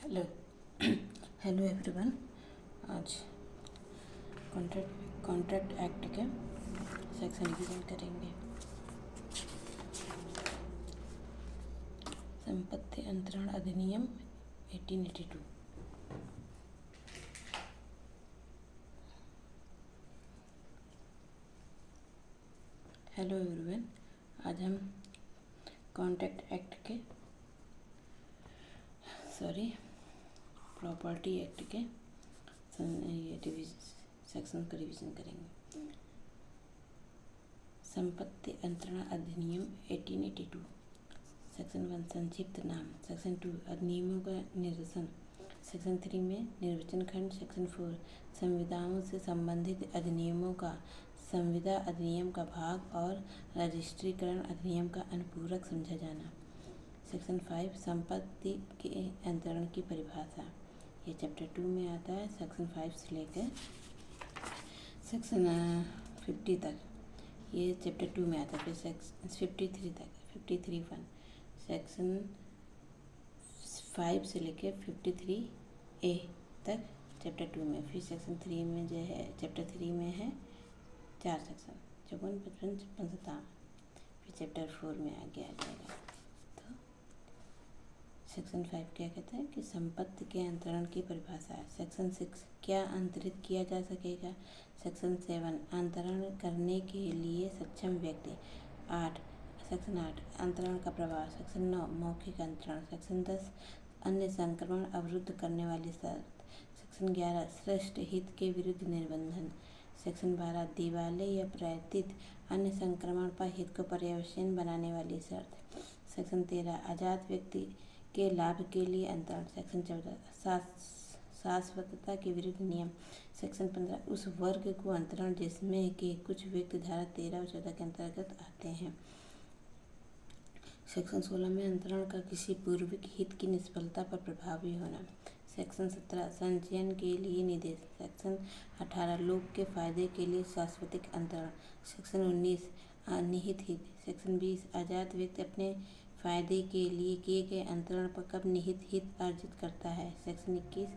Hello hello everyone. आज contract act के section revision करेंगे। संपत्ति अंतरण अधिनियम 1882। हेलो एवरीवन, आज हम कॉन्ट्रैक्ट एक्ट के प्रॉपर्टी एक्ट के सेक्शन का रिवीजन करेंगे। संपत्ति अंतरण अधिनियम 1882। सेक्शन 1 संक्षिप्त नाम। सेक्शन 2 अधिनियमों का निर्देशन। सेक्शन 3 में निर्वचन खंड। सेक्शन 4 संविदाओं से संबंधित अधिनियमों का संविदा अधिनियम का भाग और रजिस्ट्रीकरण अधिनियम का अनुपूरक समझा जाना। सेक्शन 5 संपत्ति के अंतरण की परिभाषा, ये चैप्टर 2 में आता है। सेक्शन 5 से लेकर सेक्शन 50 तक ये चैप्टर 2 में आता है। फिर सेक्शन 53 तक 53(1) सेक्शन 5 से लेकर 53A तक चैप्टर 2 में। फिर सेक्शन 3 में जो है चैप्टर 3 में है 4 सेक्शन 54, 55, 56, 57। फिर चैप्टर 4 में आगे आ जाएगा। तो सेक्शन 5 क्या कहता है कि संपत्ति के अंतरण की परिभाषा है। सेक्शन 6 क्या अंतरित किया जा सकेगा। सेक्शन 7 अंतरण करने के लिए सक्षम व्यक्ति। सेक्शन 8 अंतरण का प्रभाव। सेक्शन 9 मौखिक अंतरण। सेक्शन 10 अन्य संक्रमण अवरुद्ध करने वाली शर्त। सेक्शन 11 श्रेष्ठ हित के विरुद्ध निर्बंधन। सेक्शन 12 दिवाले या प्रायतित अन्य संक्रमण पर हित को पर्यवसान बनाने वाली शर्त। सेक्शन 13 आजाद व्यक्ति के लाभ के लिए अंतरण। सेक्शन 14 शाश्वतता के विरुद्ध नियम। सेक्शन 15 उस वर्ग को अंतरण जिसमें के कुछ व्यक्ति धारा 13 और 14 के अंतर्गत आते हैं। सेक्शन 16 में अंतरण का किसी पूर्विक हित की निष्फलता पर प्रभावी होना। सेक्शन 17 संचयन के लिए निर्देश। सेक्शन 18 लोक के फायदे के लिए शाश्वतिक अंतरण। सेक्शन 19 निहित हित। सेक्शन 20 आजाद व्यक्ति अपने फायदे के लिए किए गए अंतरण पर कब निहित हित अर्जित करता है। सेक्शन 21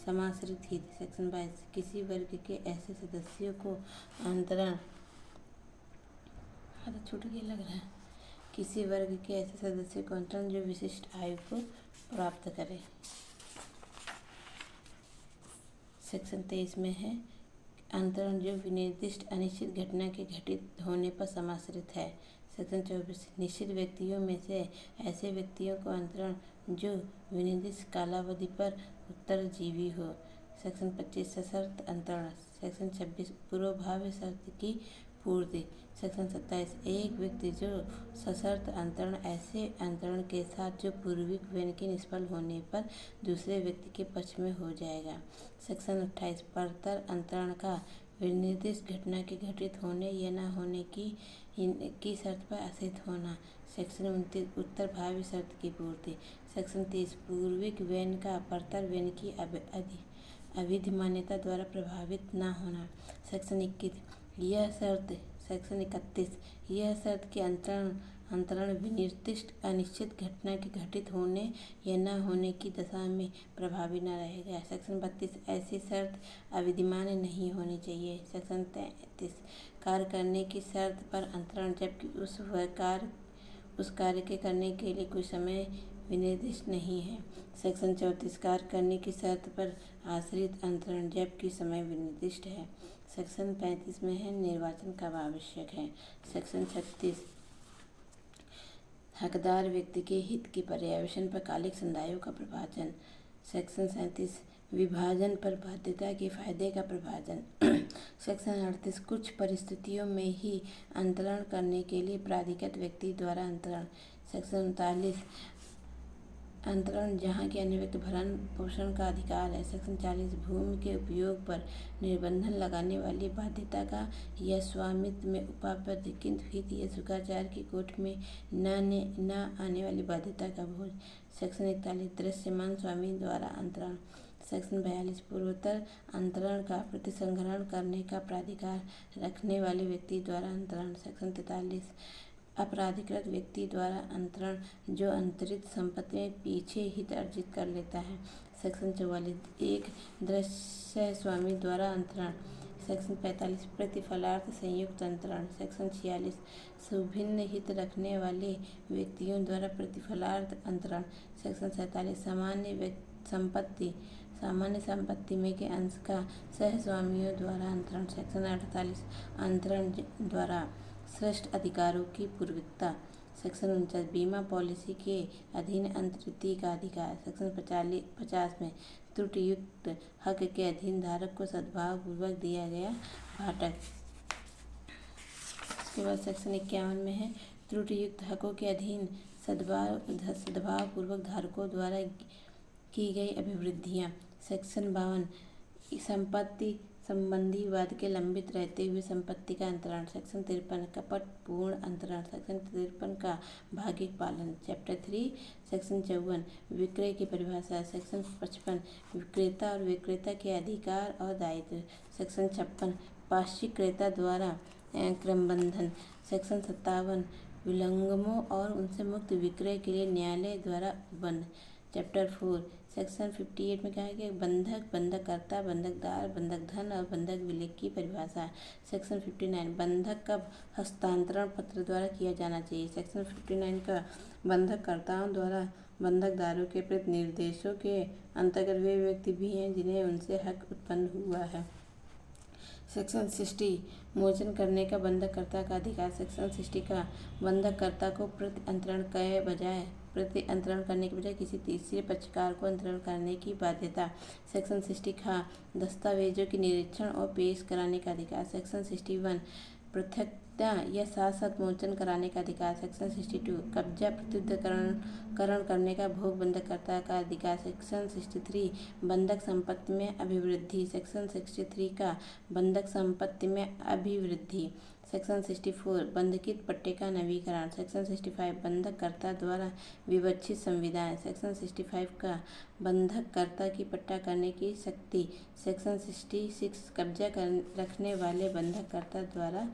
समाश्रित हित। सेक्शन 22 किसी वर्ग के ऐसे सदस्यों को अंतरण छूट गया लग रहा है किसी वर्ग के ऐसे सदस्य को अंतरण जो विशिष्ट आयु को प्राप्त करे। सेक्शन 23 में है अंतरण जो विनिर्दिष्ट अनिश्चित घटना के घटित होने पर समाश्रित है। सेक्शन 24 निश्चित व्यक्तियों में से ऐसे व्यक्तियों को अंतरण जो विनिर्दिष्ट कालावधि पर उत्तरजीवी हो। सेक्शन 25 सशर्त अंतरण। सेक्शन 26 पूर्वभावी शर्त की पूर्ति। सेक्शन 27 एक व्यक्ति जो सशर्त अंतरण ऐसे अंतरण के साथ जो पूर्विक वेन के निष्फल होने पर दूसरे व्यक्ति के पक्ष में हो जाएगा। सेक्शन 28 परतर अंतरण का विनिर्दिष्ट घटना के घटित होने या न होने की शर्त पर आश्रित होना। सेक्शन 29 उत्तरभावी शर्त की पूर्ति। सेक्शन 30 पूर्विक वेन का परतर वेन की अविधि मान्यता द्वारा प्रभावित न होना। सेक्शन 21 यह शर्त। सेक्शन 31 यह शर्त कि अंतरण विनिर्दिष्ट अनिश्चित घटना के घटित होने या न होने की दशा में प्रभावी न रहेगा। सेक्शन 32 ऐसी शर्त अविद्यमान नहीं होनी चाहिए। सेक्शन 33 कार्य करने की शर्त पर अंतरण जबकि उस कार्य के करने के लिए कोई समय विनिर्दिष्ट नहीं है। सेक्शन 34 कार्य करने की शर्त पर आश्रित अंतरण जबकि समय विनिर्दिष्ट है। सेक्शन 35 में है निर्वाचन कब आवश्यक है। सेक्शन 36 हकदार व्यक्ति के हित के पर्यवसान पर कालिक संदायों का प्रभाजन। सेक्शन 37 विभाजन पर बाध्यता के फायदे का प्रभाजन। सेक्शन 38 कुछ परिस्थितियों में ही अंतरण करने के लिए प्राधिकृत व्यक्ति द्वारा अंतरण। सेक्शन 39 अंतरण जहाँ के अन्य व्यक्ति भरण पोषण का अधिकार है। सेक्शन 40 भूमि के उपयोग पर निर्बंधन लगाने वाली बाध्यता का या स्वामित्व में उपाबद्ध किंतु हित या सुखाचार की कोट में न आने वाली बाध्यता का बोझ। सेक्शन 41 दृश्यमान स्वामी द्वारा अंतरण। सेक्शन 42 पूर्वोत्तर अंतरण का प्रतिसंहरण करने का प्राधिकार रखने वाले व्यक्ति द्वारा अंतरण। सेक्शन 43 अपराधिकृत व्यक्ति द्वारा अंतरण जो अंतरित संपत्ति में पीछे हित अर्जित कर लेता है। सेक्शन 44 एक दृश्य स्वामी द्वारा अंतरण। सेक्शन 45 प्रतिफलार्थ संयुक्त अंतरण। सेक्शन 46 सुभिन्न हित रखने वाले व्यक्तियों द्वारा प्रतिफलार्थ अंतरण। सेक्शन 47 सामान्य संपत्ति में के अंश का सहस्वामियों द्वारा अंतरण। सेक्शन 48 अंतरण द्वारा श्रेष्ठ अधिकारों की पूर्वता। सेक्शन 49 बीमा पॉलिसी के अधीन अंतरिती का अधिकार। सेक्शन 50 में त्रुटियुक्त हक के अधीन धारक को सद्भाव पूर्वक दिया गया भाटक। इसके बाद सेक्शन 51 में है त्रुटियुक्त हकों के अधीन सद्भाव पूर्वक धारकों द्वारा की गई अभिवृद्धियाँ। सेक्शन 52 संपत्ति संबंधी विवाद के लंबित रहते हुए संपत्ति का अंतरण। सेक्शन 53 कपट पूर्ण अंतरण। सेक्शन 53 का भागिक पालन। चैप्टर 3 सेक्शन 54 विक्रय की परिभाषा। सेक्शन 55 विक्रेता और विक्रेता के अधिकार और दायित्व। सेक्शन 56 पाक्षिक क्रेता द्वारा क्रमबंधन। सेक्शन 57 विलंगमों और उनसे मुक्त विक्रय के लिए न्यायालय द्वारा उपबंध। चैप्टर 4 सेक्शन 58 में कहा है कि बंधक, बंधककर्ता, बंधकदार, बंधक धन और बंधक विलेख की परिभाषा। सेक्शन 59 बंधक का हस्तांतरण पत्र द्वारा किया जाना चाहिए। सेक्शन 59 का बंधककर्ताओं द्वारा बंधकदारों के प्रति निर्देशों के अंतर्गत वे व्यक्ति भी हैं जिन्हें उनसे हक उत्पन्न हुआ है। सेक्शन 60 मोचन करने का बंधककर्ता का अधिकार। सेक्शन 60 का बंधककर्ता को प्रति अंतरण करने के बजाय किसी तीसरे पक्षकार को अंतरण करने की बाध्यता। सेक्शन 60 का दस्तावेजों की निरीक्षण और पेश कराने का अधिकार। सेक्शन 61 पृथकता या साथ साथ मोचन कराने का अधिकार। सेक्शन 62 कब्जा प्रत्युत्तरकरण करने का भोग बंधककर्ता का अधिकार। सेक्शन 63 बंधक संपत्ति में अभिवृद्धि। सेक्शन 63 का बंधक संपत्ति में अभिवृद्धि। सेक्शन 64 बंधकित पट्टे का नवीकरण। सेक्शन 65 बंधककर्ता द्वारा विवक्षित संविदाएं। सेक्शन 65 का बंधककर्ता की पट्टा करने की शक्ति। सेक्शन 66 कब्जा रखने वाले बंधककर्ता द्वारा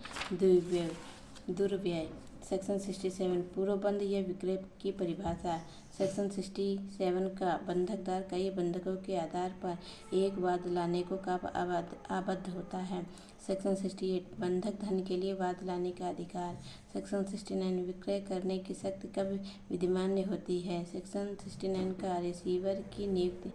दुर्व्यय। सेक्शन 67 पूर्वबंध या विक्रय की परिभाषा। सेक्शन 67 का बंधकदार कई बंधकों के आधार पर एक वाद लाने को कब आबद्ध होता है। सेक्शन 68 बंधक धन के लिए वाद लाने का अधिकार। सेक्शन 69 विक्रय करने की शक्ति कब विधिमान्य होती है। सेक्शन 69 का रिसीवर की नियुक्ति।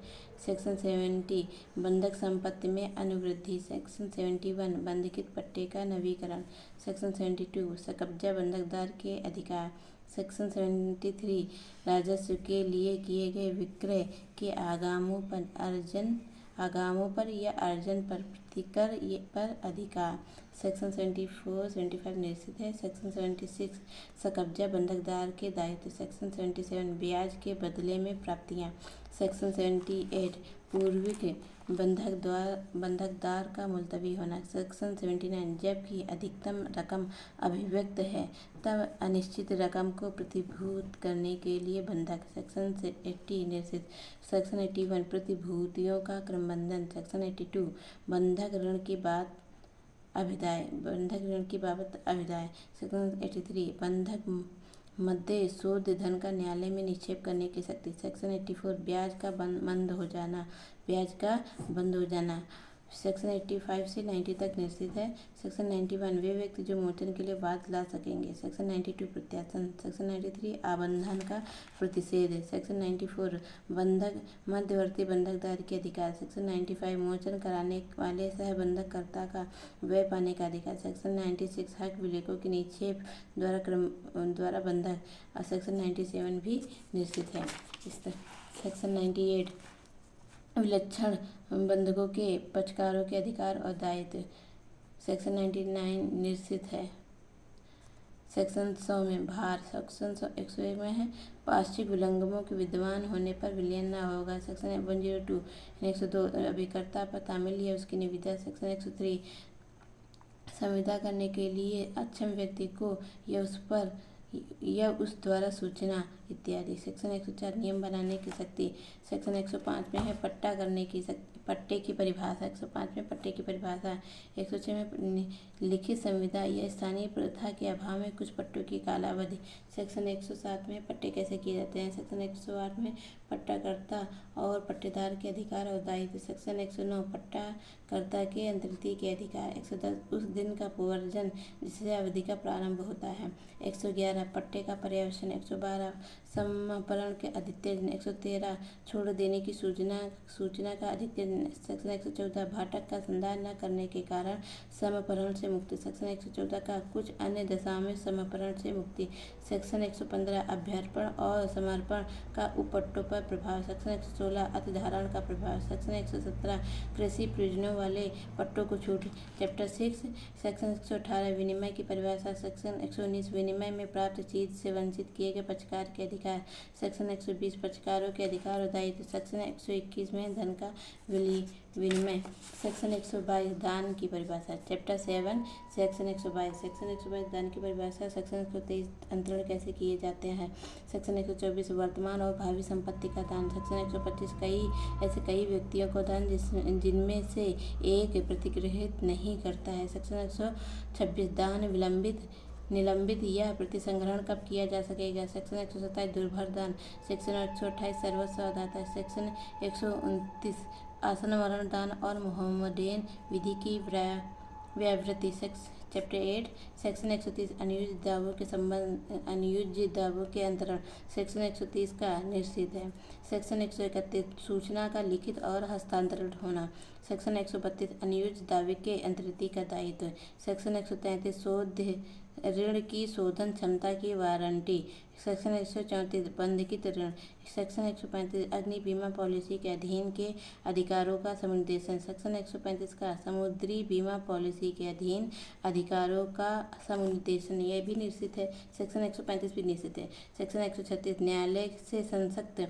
सेक्शन 70 बंधक संपत्ति में अनुवृद्धि। सेक्शन 71 बंधकित पट्टे का नवीकरण। सेक्शन 72 सकब्जा बंधकदार के अधिकार। सेक्शन 73 राजस्व के लिए किए गए विक्रय के आगामों पर या अर्जन पर प्रतिकर पर अधिकार। सेक्शन 74-75 निश्चित है। सेक्शन 76 सकब्जा बंधकदार के दायित्व। सेक्शन 77 ब्याज के बदले में प्राप्तियां। सेक्शन 78 पूर्विक बंधकदार का मुलतवी होना। सेक्शन 79 जबकि अधिकतम रकम अभिव्यक्त है तब अनिश्चित रकम को प्रतिभूत करने के लिए बंधक। सेक्शन 80 निश्चित। सेक्शन 81 प्रतिभूतियों का क्रमबंधन। सेक्शन 82 बंधक ऋण की बाबत अभिदाय। सेक्शन 83 बंधक मध्य शोध धन का न्यायालय में निक्षेप करने की शक्ति। सेक्शन 84 ब्याज का बंद हो जाना। सेक्शन 85 से 90 तक निश्चित है। सेक्शन 91 वे व्यक्ति जो मोचन के लिए वाद ला सकेंगे। सेक्शन 92 प्रत्यासन। सेक्शन 93 आबंधन का प्रतिषेध। सेक्शन 94 बंधक मध्यवर्ती बंधकदार के अधिकार। सेक्शन 95 मोचन कराने वाले सहबंधककर्ता का व्यय पाने का अधिकार। सेक्शन 96 हक विलेखों के निक्षेप द्वारा बंधक। और सेक्शन 97 भी निश्चित है। सेक्शन 98 विलक्षण बंधकों के पक्षकारों के अधिकार और दायित्व। सेक्शन 99 निश्चित है। सेक्शन 100 में भार। सेक्शन 101 में है पाक्षिक विलंगमों के विद्यमान होने पर विलयन न होगा। सेक्शन 102 102 अभिकर्ता पर तामील या उसकी निविदा। सेक्शन 103 संविदा करने के लिए अक्षम व्यक्ति को या उस द्वारा सूचना इत्यादि। सेक्शन 104 नियम बनाने की शक्ति। सेक्शन 105 में है पट्टा करने की शक्ति। पट्टे की परिभाषा। 105 में पट्टे की परिभाषा। 106 में लिखित संविदा या स्थानीय प्रथा के अभाव में कुछ पट्टों की कालावधि। सेक्शन 107 में पट्टे कैसे किए जाते हैं। सेक्शन 108 में पट्टाकर्ता और पट्टेदार के अधिकार और दायित्व। सेक्शन 109 पट्टाकर्ता के अंतर्गत के अधिकार। 110 उस दिन का पूर्वजन जिससे अवधि का प्रारंभ होता है। 111 पट्टे का पर्यवेक्षण। 112 समापन के अधिकतर दिन। 113 छोड़ देने की सूचना का अधिकतर दिन। सेक्शन 114 भाटक का संधान न करने के कारण समापन से मुक्ति। सेक्शन 114 का कुछ अन्य दशाओं में समापन से मुक्ति। सेक्शन 115 अभ्यर्पण और समर्पण का उपपट्टों पर प्रभाव। सेक्शन 116 अतिधारण का प्रभाव। सेक्शन 117 कृषि प्रयोजनों वाले पट्टों को छूट। चैप्टर 6 सेक्शन 118 विनिमय की परिभाषा। सेक्शन 119 विनिमय में प्राप्त चीज से वंचित किए गए पक्षकार के अधिकार। सेक्शन 120 पक्षकारों के अधिकार और दायित्व। सेक्शन 121 में धन का विनिमय। सेक्शन 122 दान की परिभाषा। चैप्टर 7 सेक्शन 122 दान की परिभाषा। सेक्शन 123 अंतरण कैसे किए जाते हैं। सेक्शन 124 वर्तमान और भावी संपत्ति का दान। सेक्शन 125 कई व्यक्तियों को दान जिनमें से एक प्रतिगृहित नहीं करता है। सेक्शन 126 दान निलंबित या प्रतिसंग्रहण कब किया जा सकेगा। सेक्शन 127 दुर्भर दान। सेक्शन 128 सर्वस्व अदाता। सेक्शन 129 आसन मरण दान और मोहम्मदेन विधि की व्यावृत्ति। चैप्टर 8 सेक्शन 130 अनुयोज्य दावों के अंतरण। सेक्शन 130 का निषेध है। सेक्शन 131 सूचना का लिखित और हस्तांतरण होना। सेक्शन 132 अनुयोज्य दावे के अंतर्गत का दायित्व। सेक्शन 133 शोध ऋण की शोधन क्षमता की वारंटी। सेक्शन 134 बंधकित ऋण। सेक्शन 135 अग्नि बीमा पॉलिसी के अधीन के अधिकारों का समुद्देशन। सेक्शन 135 का समुद्री बीमा पॉलिसी के अधीन अधिकारों का समुद्देशन यह भी निश्चित है। सेक्शन 135 भी निश्चित है। सेक्शन 136 न्यायालय से संसक्त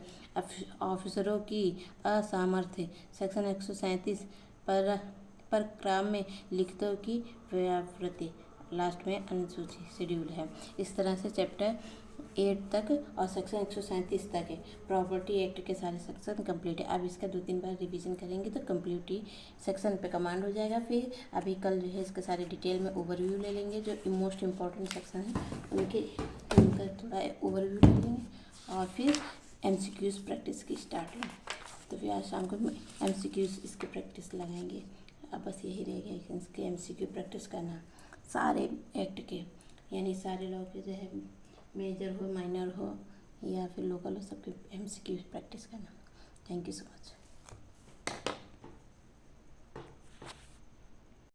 ऑफिसरों की असामर्थ्य। सेक्शन 137 पर में लिखितों की व्यावृत्ति। लास्ट में अनुसूची शेड्यूल है। इस तरह से चैप्टर 8 तक और सेक्शन 137 तक है। प्रॉपर्टी एक्ट के सारे सेक्शन कंप्लीट है। अब इसका 2-3 बार रिवीजन करेंगे तो कंप्लीट सेक्शन पे कमांड हो जाएगा। फिर अभी कल जो है इसके सारे डिटेल में ओवरव्यू ले लेंगे। जो मोस्ट इम्पॉर्टेंट सेक्शन है उनका थोड़ा ओवरव्यू ले लेंगे और फिर MCQs प्रैक्टिस की स्टार्टिंग। तो फिर आज शाम को MCQs इसके प्रैक्टिस लगाएंगे। अब बस यही रहेगा इसके MCQ प्रैक्टिस करना सारे एक्ट के, यानी सारे लॉ के जो है मेजर हो माइनर हो या फिर लोकल हो सबके MCQ प्रैक्टिस करना। Thank you so much.